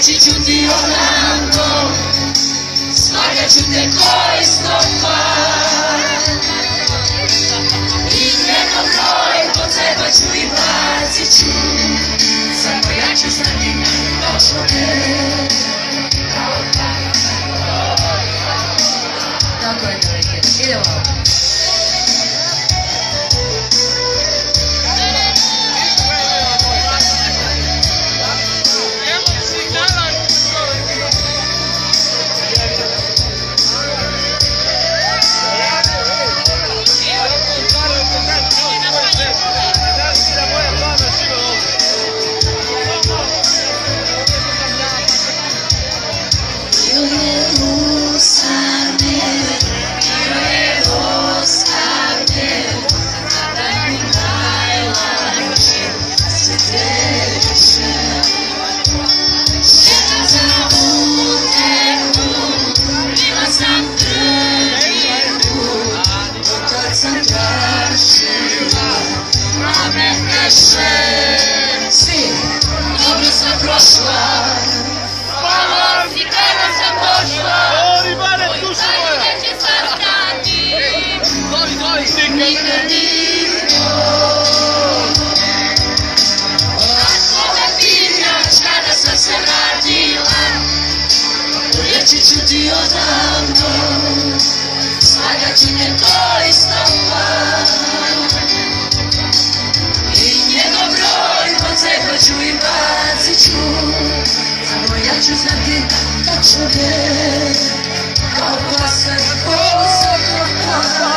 reći ću ti odavno, slagat ću te ko iz topa. I njegov broj potrebat ću i bacit ću, samo ja ću znati točno gdje. Tako je, devojke, idemo. Svi, dobro sam prošla, hvala ti kada sam došla, moju tajnu neće saznati, nikad niko. Ako me pitaš kada sam se vratila, reći ću ti odavno, slagat ću te ko iz topa. Potrebat ću i bacit ću, samo ja ću znati tačno gdje, kao pasar poza topa.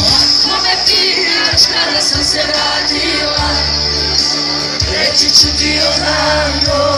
Ako me pitaš kada sam se vratila, reći ću ti odavno,